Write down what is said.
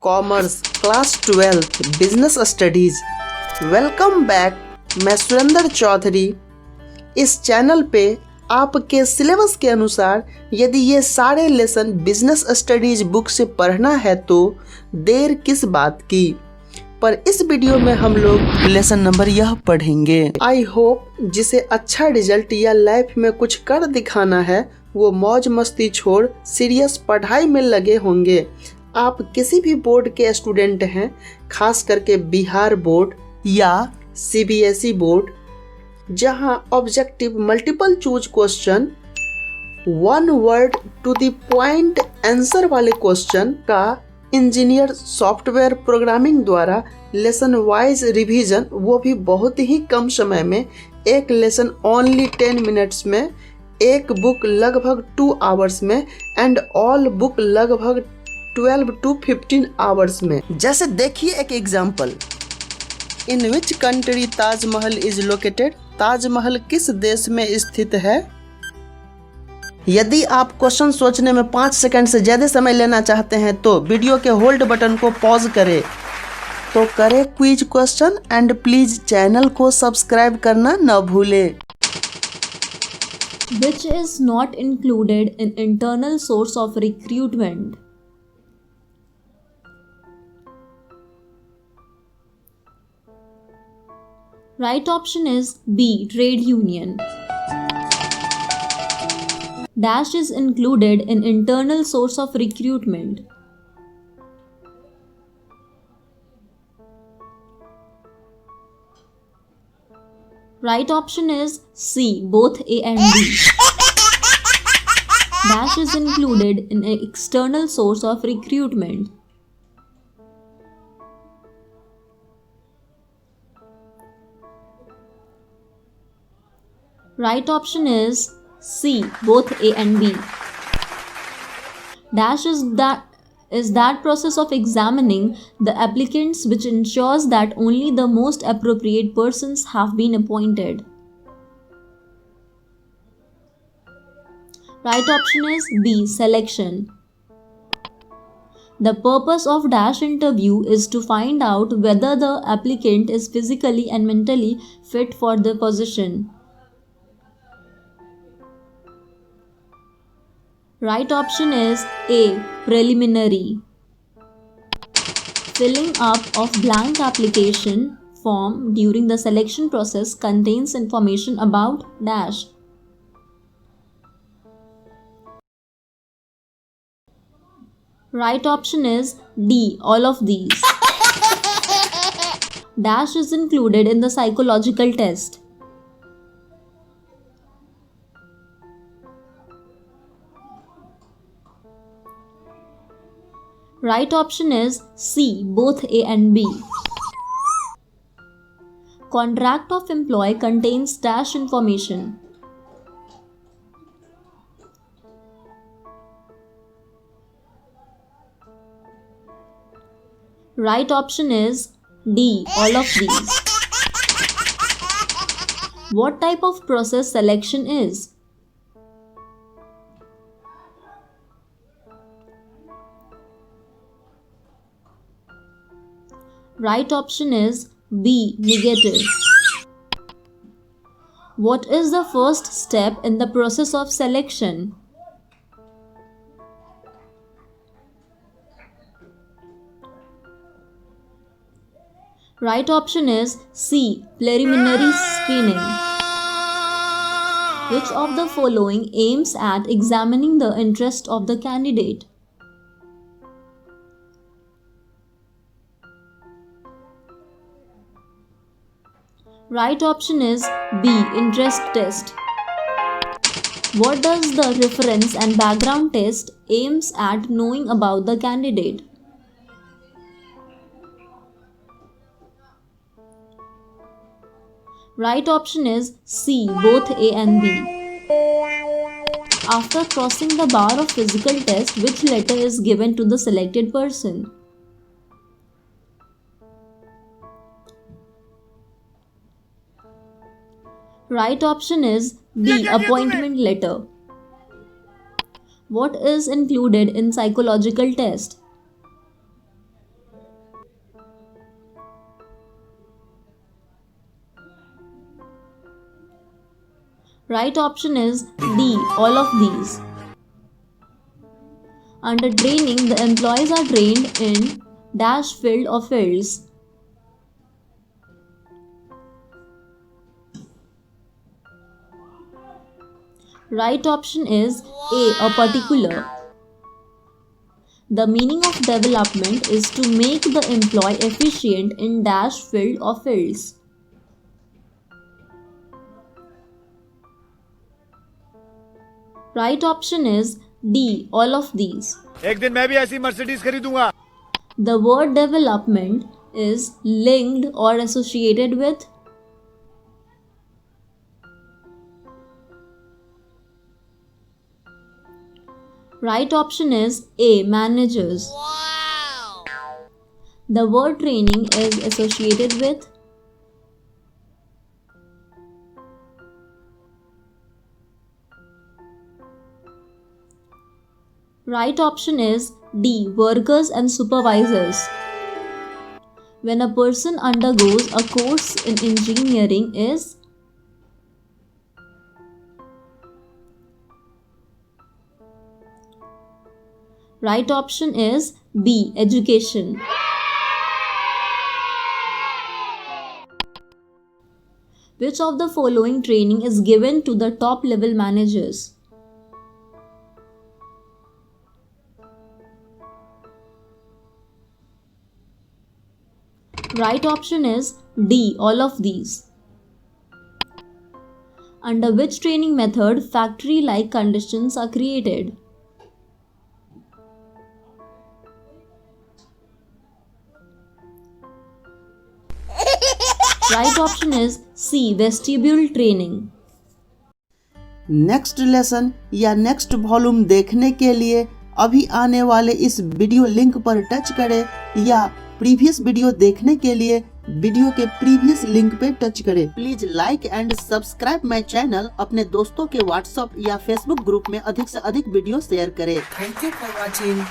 Commerce class 12 business studies. Welcome back. मैं सुरेंद्र चौधरी। इस channel पे आपके सिलेबस के अनुसार यदि ये सारे लेसन बिजनेस स्टडीज बुक से पढ़ना है तो देर किस बात की। पर इस वीडियो में हम लोग लेसन नंबर यह पढ़ेंगे। आई होप जिसे अच्छा रिजल्ट या लाइफ में कुछ कर दिखाना है वो मौज मस्ती छोड़ सीरियस पढ़ाई में लगे होंगे। आप किसी भी बोर्ड के स्टूडेंट हैं, खास करके बिहार बोर्ड या सीबीएसई बोर्ड, जहां objective multiple choose question, one word to the point answer वाले क्वेश्चन का इंजीनियर सॉफ्टवेयर प्रोग्रामिंग द्वारा लेसन वाइज रिवीजन, वो भी बहुत ही कम समय में, एक लेसन ओनली 10 मिनट्स में, एक बुक लगभग 2 आवर्स में एंड ऑल बुक लगभग 12 to 15 आवर्स में। जैसे देखिए एक example, in which country Taj Mahal is located. Taj Mahal किस देश में स्थित है। यदि आप क्वेश्चन सोचने में 5 सेकंड से ज़्यादा समय लेना चाहते हैं तो वीडियो के होल्ड बटन को पॉज करें। तो करें quiz question and please channel को सब्सक्राइब करना न भूलें। Which is not included in internal source of recruitment? Right option is B. Trade union. Dash is included in internal source of recruitment. Right option is C. Both A and B. Dash is included in an external source of recruitment. Right option is C. Both A and B. Dash is that process of examining the applicants which ensures that only the most appropriate persons have been appointed. Right option is B. Selection. The purpose of dash interview is to find out whether the applicant is physically and mentally fit for the position. Right option is A. Preliminary. Filling up of blank application form during the selection process contains information about dash. Right option is D. All of these. Dash is included in the psychological test. Right option is C. Both A and B. Contract of employee contains dash information. Right option is D. All of these. What type of process selection is? Right option is B. Negative. What is the first step in the process of selection? Right option is C. Preliminary screening. Which of the following aims at examining the interest of the candidate? Right option is B. Interest test. What does the reference and background test aims at knowing about the candidate? Right option is C. Both A and B. After crossing the bar of physical test, which letter is given to the selected person? Right option is B. Appointment letter. What is included in psychological test? Right option is D, all of these. Under training, the employees are trained in dash field or fields. Right option is A, a particular. The meaning of development is to make the employee efficient in dash field or fields. Right option is D, all of these. एक दिन मैं भी ऐसी Mercedes खरीदूंगा. The word development is linked or associated with. Right option is A, managers. Wow. The word training is associated with. Right option is D, workers and supervisors. When a person undergoes a course in engineering is. Right option is B, education. Which of the following training is given to the top level managers? Right option is D, all of these. Under which training method factory-like conditions are created? Right option is C, vestibule training. Next lesson या next volume देखने के लिए अभी आने वाले इस video link पर touch करें या प्रीवियस वीडियो देखने के लिए वीडियो के प्रीवियस लिंक पे टच करें. Please like and subscribe my channel. अपने दोस्तों के व्हाट्सएप या फेसबुक ग्रुप में अधिक से अधिक वीडियो शेयर करें. Thank you for watching.